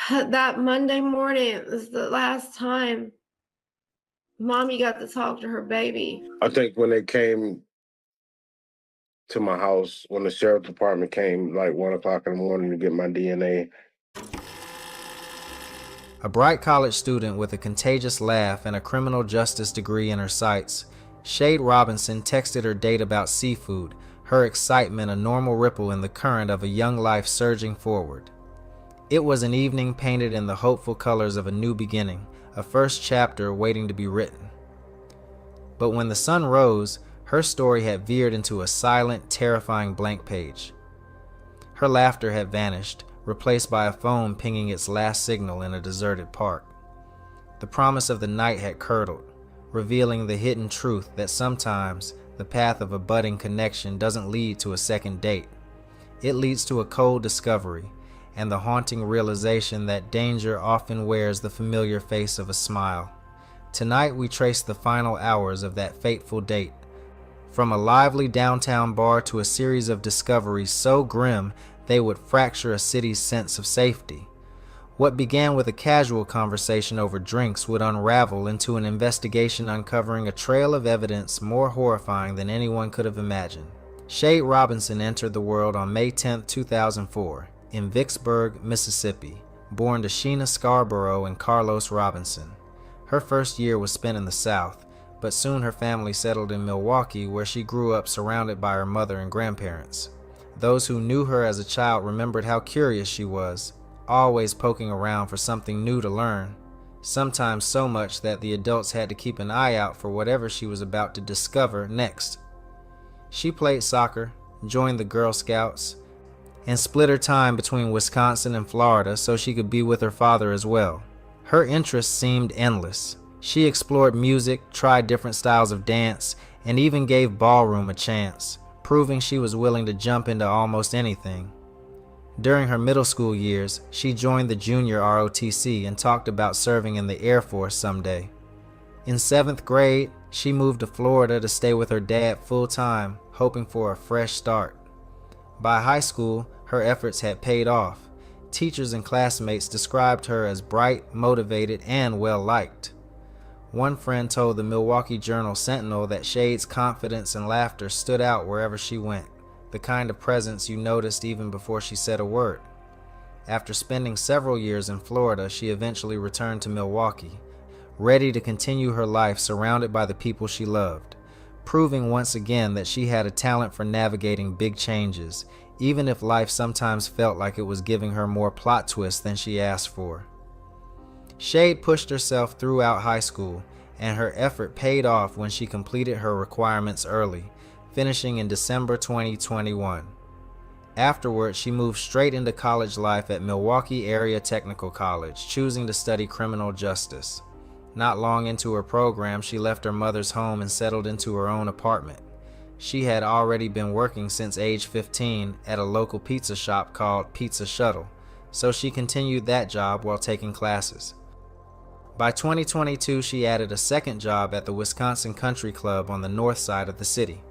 That Monday morning was the last time mommy got to talk to her baby. I think when they came to my house, when the sheriff department came like 1 o'clock in the morning to get my DNA. A bright college student with a contagious laugh and a criminal justice degree in her sights, Shade Robinson texted her date about seafood, her excitement a normal ripple in the current of a young life surging forward. It was an evening painted in the hopeful colors of a new beginning, a first chapter waiting to be written. But when the sun rose, her story had veered into a silent, terrifying blank page. Her laughter had vanished, replaced by a phone pinging its last signal in a deserted park. The promise of the night had curdled, revealing the hidden truth that sometimes the path of a budding connection doesn't lead to a second date. It leads to a cold discovery and the haunting realization that danger often wears the familiar face of a smile. Tonight we trace the final hours of that fateful date, from a lively downtown bar to a series of discoveries so grim they would fracture a city's sense of safety. What began with a casual conversation over drinks would unravel into an investigation uncovering a trail of evidence more horrifying than anyone could have imagined. Shade Robinson entered the world on May 10, 2004, in Vicksburg, Mississippi, born to Sheena Scarborough and Carlos Robinson. Her first year was spent in the South, but soon her family settled in Milwaukee, where she grew up surrounded by her mother and grandparents. Those who knew her as a child remembered how curious she was, always poking around for something new to learn, sometimes so much that the adults had to keep an eye out for whatever she was about to discover next. She played soccer, joined the Girl Scouts, and split her time between Wisconsin and Florida so she could be with her father as well. Her interests seemed endless. She explored music, tried different styles of dance, and even gave ballroom a chance, proving she was willing to jump into almost anything. During her middle school years, she joined the junior ROTC and talked about serving in the Air Force someday. In 7th grade, she moved to Florida to stay with her dad full-time, hoping for a fresh start. By high school, her efforts had paid off. Teachers and classmates described her as bright, motivated, and well-liked. One friend told the Milwaukee Journal-Sentinel that Shade's confidence and laughter stood out wherever she went, the kind of presence you noticed even before she said a word. After spending several years in Florida, she eventually returned to Milwaukee, ready to continue her life surrounded by the people she loved, proving once again that she had a talent for navigating big changes, even if life sometimes felt like it was giving her more plot twists than she asked for. Shade pushed herself throughout high school, and her effort paid off when she completed her requirements early, finishing in December 2021. Afterward, she moved straight into college life at Milwaukee Area Technical College, choosing to study criminal justice. Not long into her program, she left her mother's home and settled into her own apartment. She had already been working since age 15 at a local pizza shop called Pizza Shuttle, so she continued that job while taking classes. By 2022, she added a second job at the Wisconsin Country Club on the north side of the city.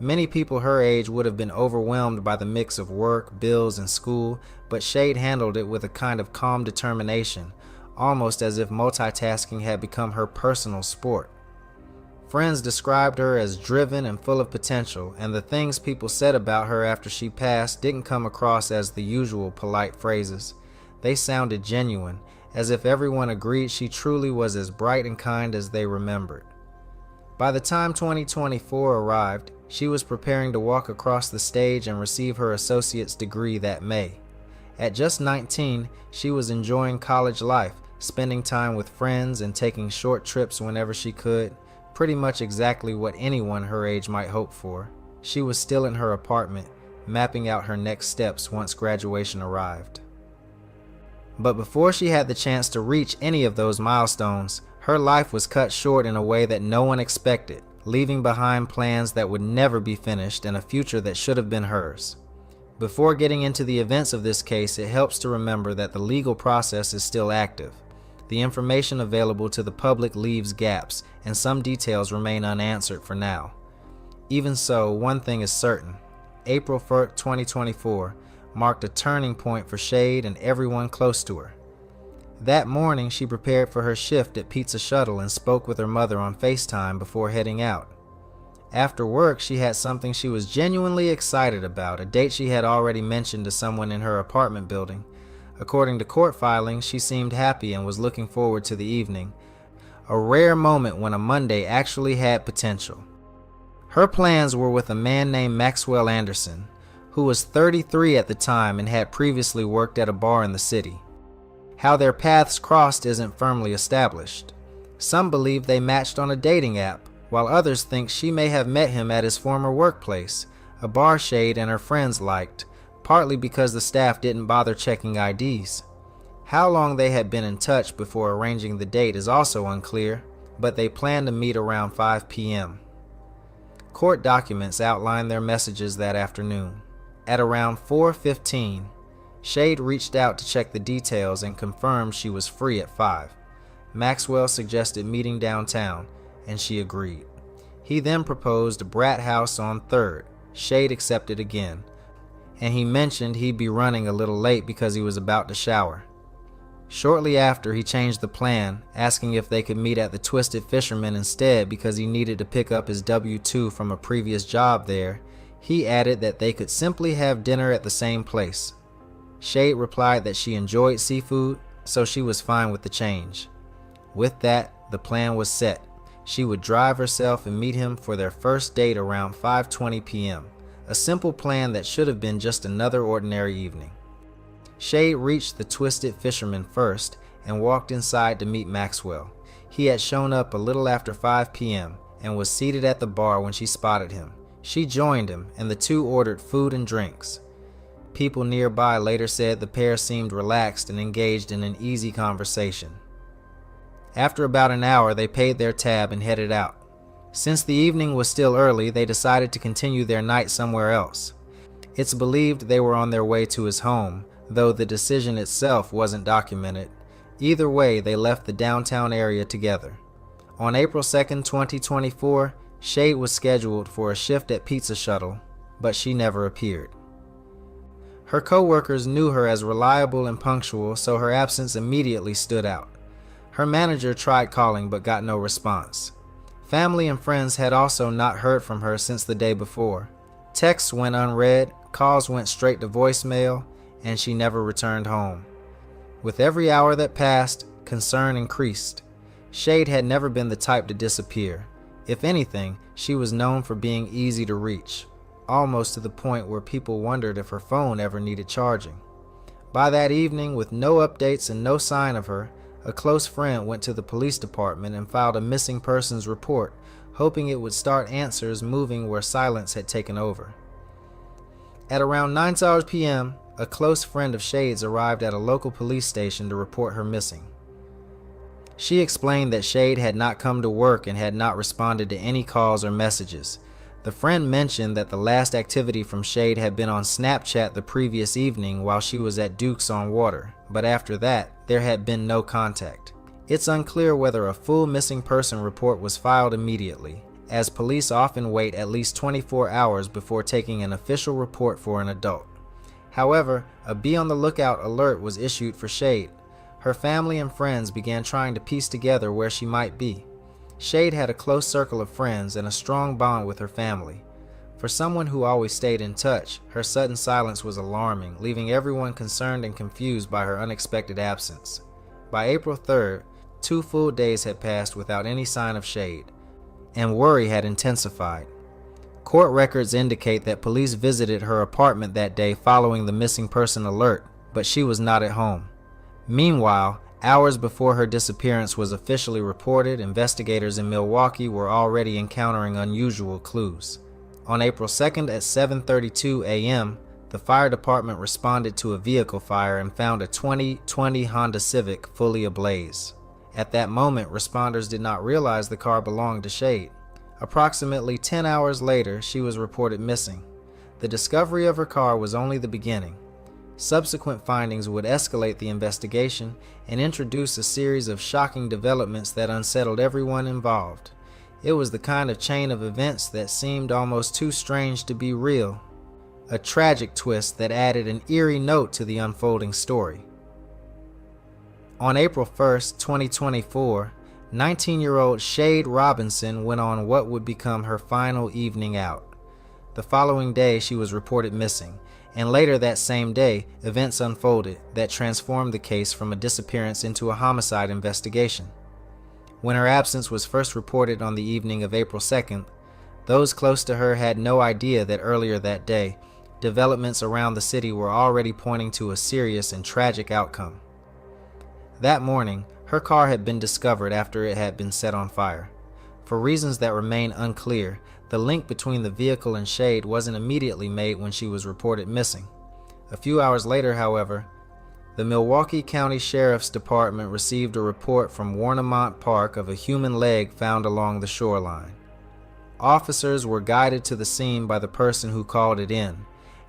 Many people her age would have been overwhelmed by the mix of work, bills, and school, but Shade handled it with a kind of calm determination, almost as if multitasking had become her personal sport. Friends described her as driven and full of potential, and the things people said about her after she passed didn't come across as the usual polite phrases. They sounded genuine, as if everyone agreed she truly was as bright and kind as they remembered. By the time 2024 arrived, she was preparing to walk across the stage and receive her associate's degree that May. At just 19, she was enjoying college life, spending time with friends and taking short trips whenever she could, pretty much exactly what anyone her age might hope for. She was still in her apartment, mapping out her next steps once graduation arrived. But before she had the chance to reach any of those milestones, her life was cut short in a way that no one expected, leaving behind plans that would never be finished and a future that should have been hers. Before getting into the events of this case, it helps to remember that the legal process is still active. The information available to the public leaves gaps, and some details remain unanswered for now. Even so, one thing is certain. April 1st, 2024 marked a turning point for Shade and everyone close to her. That morning, she prepared for her shift at Pizza Shuttle and spoke with her mother on FaceTime before heading out. After work, she had something she was genuinely excited about, a date she had already mentioned to someone in her apartment building. According to court filings, she seemed happy and was looking forward to the evening, a rare moment when a Monday actually had potential. Her plans were with a man named Maxwell Anderson, who was 33 at the time and had previously worked at a bar in the city. How their paths crossed isn't firmly established. Some believe they matched on a dating app, while others think she may have met him at his former workplace, a bar Shade and her friends liked, partly because the staff didn't bother checking IDs. How long they had been in touch before arranging the date is also unclear, but they planned to meet around 5 p.m. Court documents outline their messages that afternoon. At around 4:15, Shade reached out to check the details and confirmed she was free at 5. Maxwell suggested meeting downtown, and she agreed. He then proposed a Brat House on 3rd. Shade accepted again, and he mentioned he'd be running a little late because he was about to shower. Shortly after, he changed the plan, asking if they could meet at the Twisted Fisherman instead because he needed to pick up his W-2 from a previous job there. He added that they could simply have dinner at the same place. Shade replied that she enjoyed seafood, so she was fine with the change. With that, the plan was set. She would drive herself and meet him for their first date around 5:20 p.m., a simple plan that should have been just another ordinary evening. Shade reached the Twisted Fisherman first and walked inside to meet Maxwell. He had shown up a little after 5 p.m. and was seated at the bar when she spotted him. She joined him, and the two ordered food and drinks. People nearby later said the pair seemed relaxed and engaged in an easy conversation. After about an hour, they paid their tab and headed out. Since the evening was still early, they decided to continue their night somewhere else. It's believed they were on their way to his home, though the decision itself wasn't documented. Either way, they left the downtown area together. On April 2nd, 2024, Shade was scheduled for a shift at Pizza Shuttle, but she never appeared. Her co-workers knew her as reliable and punctual, so her absence immediately stood out. Her manager tried calling but got no response. Family and friends had also not heard from her since the day before. Texts went unread, calls went straight to voicemail, and she never returned home. With every hour that passed, concern increased. Shade had never been the type to disappear. If anything, she was known for being easy to reach, almost to the point where people wondered if her phone ever needed charging. By that evening, with no updates and no sign of her, a close friend went to the police department and filed a missing persons report, hoping it would start answers moving where silence had taken over. At around 9 p.m., a close friend of Shade's arrived at a local police station to report her missing. She explained that Shade had not come to work and had not responded to any calls or messages. The friend mentioned that the last activity from Shade had been on Snapchat the previous evening while she was at Duke's on Water, but after that, there had been no contact. It's unclear whether a full missing person report was filed immediately, as police often wait at least 24 hours before taking an official report for an adult. However, a be on the lookout alert was issued for Shade. Her family and friends began trying to piece together where she might be. Shade had a close circle of friends and a strong bond with her family. For someone who always stayed in touch, her sudden silence was alarming, leaving everyone concerned and confused by her unexpected absence. By April 3rd, 2 full days had passed without any sign of Shade, and worry had intensified. Court records indicate that police visited her apartment that day following the missing person alert, but she was not at home. Meanwhile, hours before her disappearance was officially reported, investigators in Milwaukee were already encountering unusual clues. On April 2nd at 7:32 a.m., the fire department responded to a vehicle fire and found a 2020 Honda Civic fully ablaze. At that moment, responders did not realize the car belonged to Shade. Approximately 10 hours later, she was reported missing. The discovery of her car was only the beginning. Subsequent findings would escalate the investigation and introduce a series of shocking developments that unsettled everyone involved. It was the kind of chain of events that seemed almost too strange to be real. a tragic twist that added an eerie note to the unfolding story. On April 1st, 2024, 19-year-old Shade Robinson went on what would become her final evening out. The following day, she was reported missing, and later that same day, events unfolded that transformed the case from a disappearance into a homicide investigation. When her absence was first reported on the evening of April 2nd, those close to her had no idea that earlier that day, developments around the city were already pointing to a serious and tragic outcome. That morning, her car had been discovered after it had been set on fire. For reasons that remain unclear, the link between the vehicle and Shade wasn't immediately made when she was reported missing. A few hours later, however, the Milwaukee County Sheriff's Department received a report from Warnemont Park of a human leg found along the shoreline. Officers were guided to the scene by the person who called it in,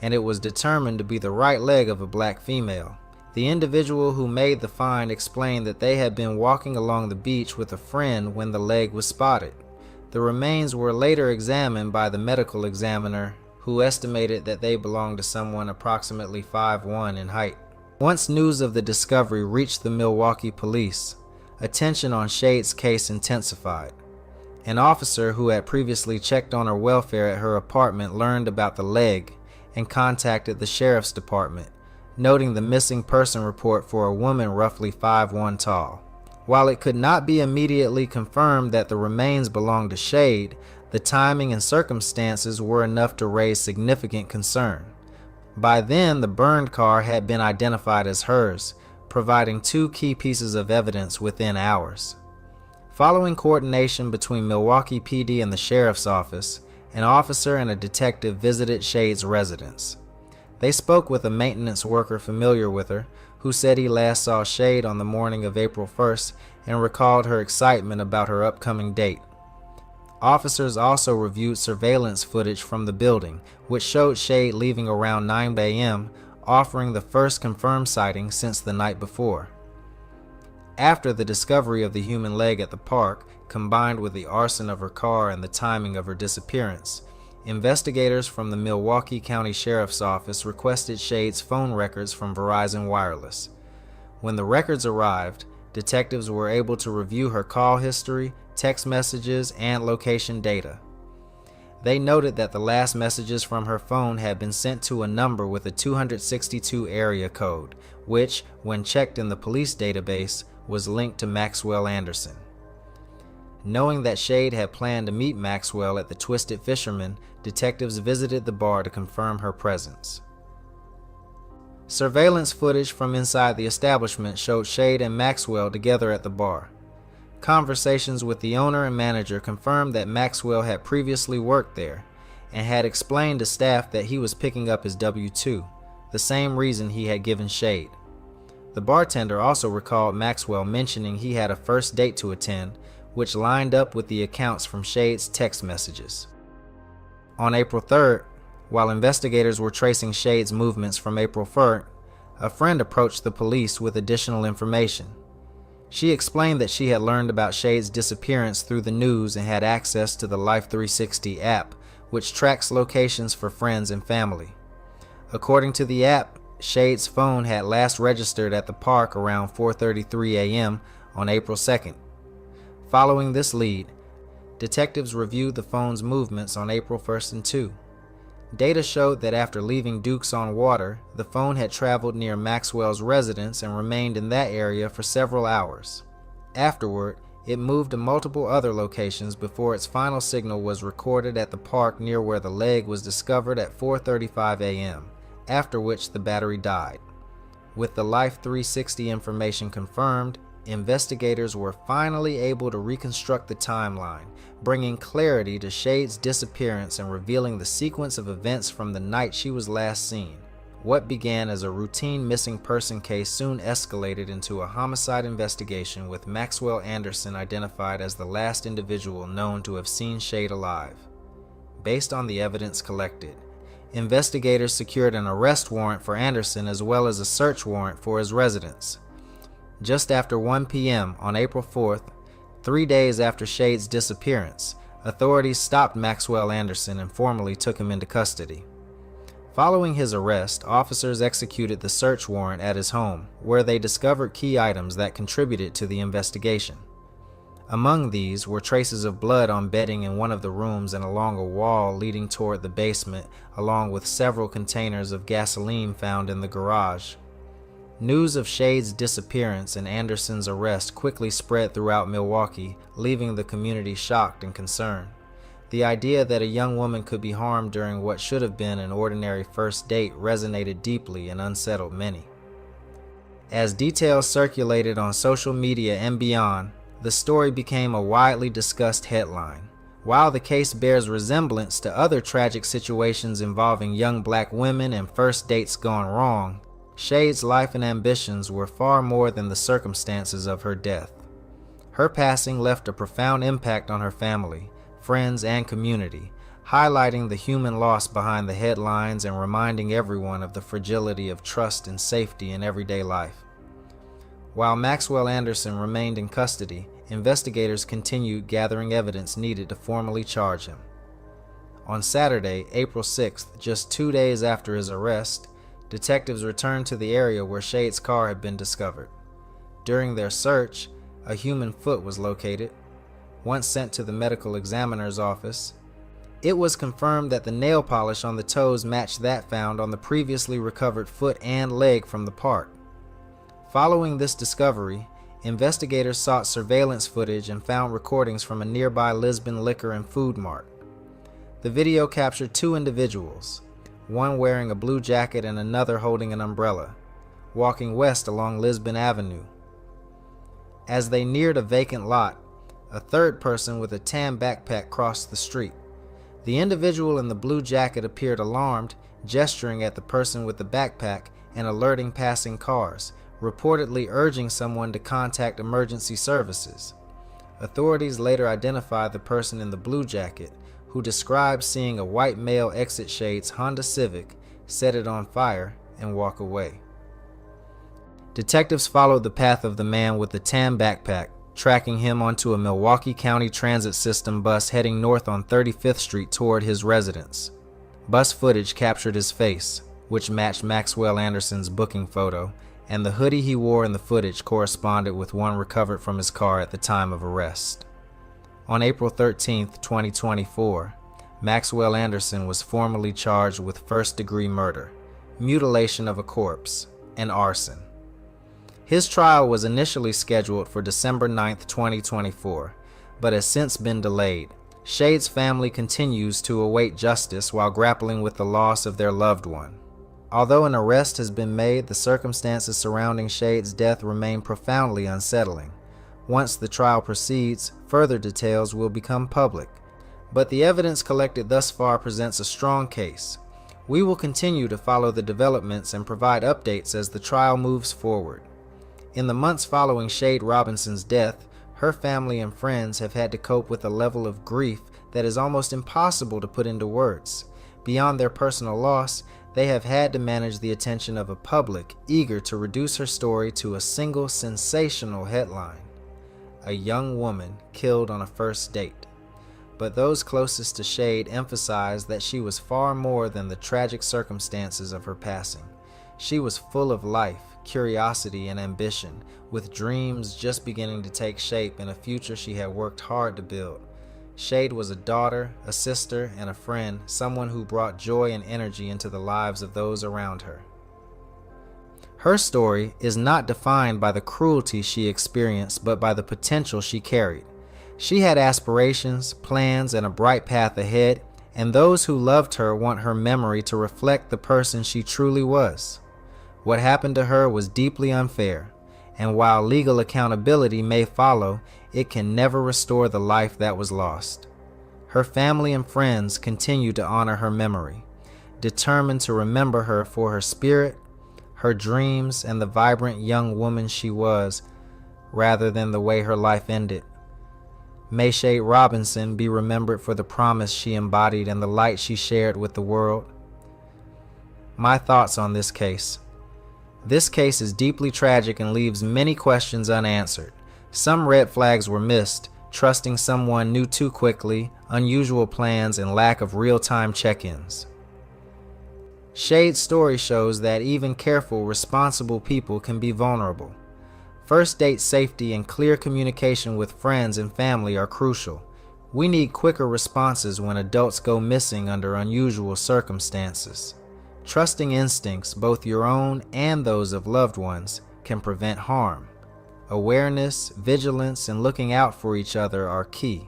and it was determined to be the right leg of a black female. The individual who made the find explained that they had been walking along the beach with a friend when the leg was spotted. The remains were later examined by the medical examiner, who estimated that they belonged to someone approximately 5'1" in height. Once news of the discovery reached the Milwaukee police, attention on Shade's case intensified. An officer who had previously checked on her welfare at her apartment learned about the leg and contacted the sheriff's department, noting the missing person report for a woman roughly 5'1" tall. While it could not be immediately confirmed that the remains belonged to Shade, the timing and circumstances were enough to raise significant concern. By then, the burned car had been identified as hers, providing two key pieces of evidence within hours. Following coordination between Milwaukee PD and the sheriff's office, an officer and a detective visited Shade's residence. They spoke with a maintenance worker familiar with her, who said he last saw Shade on the morning of April 1st and recalled her excitement about her upcoming date. Officers also reviewed surveillance footage from the building, which showed Shade leaving around 9 a.m., offering the first confirmed sighting since the night before. After the discovery of the human leg at the park, combined with the arson of her car and the timing of her disappearance, investigators from the Milwaukee County Sheriff's Office requested Shade's phone records from Verizon Wireless. When the records arrived, detectives were able to review her call history, text messages, and location data. They noted that the last messages from her phone had been sent to a number with a 262 area code, which, when checked in the police database, was linked to Maxwell Anderson. Knowing that Shade had planned to meet Maxwell at the Twisted Fisherman, detectives visited the bar to confirm her presence. Surveillance footage from inside the establishment showed Shade and Maxwell together at the bar. Conversations with the owner and manager confirmed that Maxwell had previously worked there and had explained to staff that he was picking up his W-2, the same reason he had given Shade. The bartender also recalled Maxwell mentioning he had a first date to attend, which lined up with the accounts from Shade's text messages. On April 3rd, while investigators were tracing Shade's movements from April 1st, a friend approached the police with additional information. She explained that she had learned about Shade's disappearance through the news and had access to the Life 360 app, which tracks locations for friends and family. According to the app, Shade's phone had last registered at the park around 4:33 a.m. on April 2nd. Following this lead, detectives reviewed the phone's movements on April 1st and 2. Data showed that after leaving Dukes on Water, the phone had traveled near Maxwell's residence and remained in that area for several hours. Afterward, it moved to multiple other locations before its final signal was recorded at the park near where the leg was discovered at 4:35 a.m., after which the battery died. With the Life 360 information confirmed, investigators were finally able to reconstruct the timeline, bringing clarity to Shade's disappearance and revealing the sequence of events from the night she was last seen. What began as a routine missing person case soon escalated into a homicide investigation, with Maxwell Anderson identified as the last individual known to have seen Shade alive. Based on the evidence collected, investigators secured an arrest warrant for Anderson as well as a search warrant for his residence. Just after 1 p.m. on April 4th, 3 days after Shade's disappearance, authorities stopped Maxwell Anderson and formally took him into custody. Following his arrest, officers executed the search warrant at his home, where they discovered key items that contributed to the investigation. Among these were traces of blood on bedding in one of the rooms and along a wall leading toward the basement, along with several containers of gasoline found in the garage. News of Shade's disappearance and Anderson's arrest quickly spread throughout Milwaukee, leaving the community shocked and concerned. The idea that a young woman could be harmed during what should have been an ordinary first date resonated deeply and unsettled many. As details circulated on social media and beyond, the story became a widely discussed headline. While the case bears resemblance to other tragic situations involving young black women and first dates gone wrong, Shade's life and ambitions were far more than the circumstances of her death. Her passing left a profound impact on her family, friends, and community, highlighting the human loss behind the headlines and reminding everyone of the fragility of trust and safety in everyday life. While Maxwell Anderson remained in custody, investigators continued gathering evidence needed to formally charge him. On Saturday, April 6th, just 2 days after his arrest, detectives returned to the area where Shade's car had been discovered. During their search, a human foot was located. Once sent to the medical examiner's office, it was confirmed that the nail polish on the toes matched that found on the previously recovered foot and leg from the park. Following this discovery, investigators sought surveillance footage and found recordings from a nearby Lisbon liquor and food mart. The video captured two individuals, one wearing a blue jacket and another holding an umbrella, walking west along Lisbon Avenue. As they neared a vacant lot, a third person with a tan backpack crossed the street. The individual in the blue jacket appeared alarmed, gesturing at the person with the backpack and alerting passing cars, reportedly urging someone to contact emergency services. Authorities later identified the person in the blue jacket, who described seeing a white male exit Shade's Honda Civic, set it on fire, and walk away. Detectives followed the path of the man with the tan backpack, tracking him onto a Milwaukee County Transit System bus heading north on 35th Street toward his residence. Bus footage captured his face, which matched Maxwell Anderson's booking photo, and the hoodie he wore in the footage corresponded with one recovered from his car at the time of arrest. On April 13, 2024, Maxwell Anderson was formally charged with first-degree murder, mutilation of a corpse, and arson. His trial was initially scheduled for December 9, 2024, but has since been delayed. Shade's family continues to await justice while grappling with the loss of their loved one. Although an arrest has been made, the circumstances surrounding Shade's death remain profoundly unsettling. Once the trial proceeds, further details will become public. But the evidence collected thus far presents a strong case. We will continue to follow the developments and provide updates as the trial moves forward. In the months following Shade Robinson's death, her family and friends have had to cope with a level of grief that is almost impossible to put into words. Beyond their personal loss, they have had to manage the attention of a public eager to reduce her story to a single sensational headline: a young woman killed on a first date. But those closest to Shade emphasize that she was far more than the tragic circumstances of her passing. She was full of life, curiosity, and ambition, with dreams just beginning to take shape in a future she had worked hard to build. Shade was a daughter, a sister, and a friend, someone who brought joy and energy into the lives of those around her. Her story is not defined by the cruelty she experienced, but by the potential she carried. She had aspirations, plans, and a bright path ahead, and those who loved her want her memory to reflect the person she truly was. What happened to her was deeply unfair, and while legal accountability may follow, it can never restore the life that was lost. Her family and friends continue to honor her memory, determined to remember her for her spirit, her dreams, and the vibrant young woman she was, rather than the way her life ended. May Shade Robinson be remembered for the promise she embodied and the light she shared with the world. My thoughts on this case. This case is deeply tragic and leaves many questions unanswered. Some red flags were missed: trusting someone new too quickly, unusual plans, and lack of real-time check-ins. Shade's story shows that even careful, responsible people can be vulnerable. First date safety and clear communication with friends and family are crucial. We need quicker responses when adults go missing under unusual circumstances. Trusting instincts, both your own and those of loved ones, can prevent harm. Awareness, vigilance, and looking out for each other are key.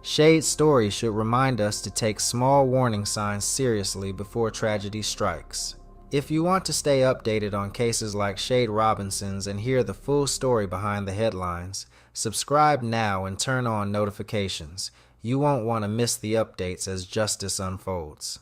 Shade's story should remind us to take small warning signs seriously before tragedy strikes. If you want to stay updated on cases like Shade Robinson's and hear the full story behind the headlines, subscribe now and turn on notifications. You won't want to miss the updates as justice unfolds.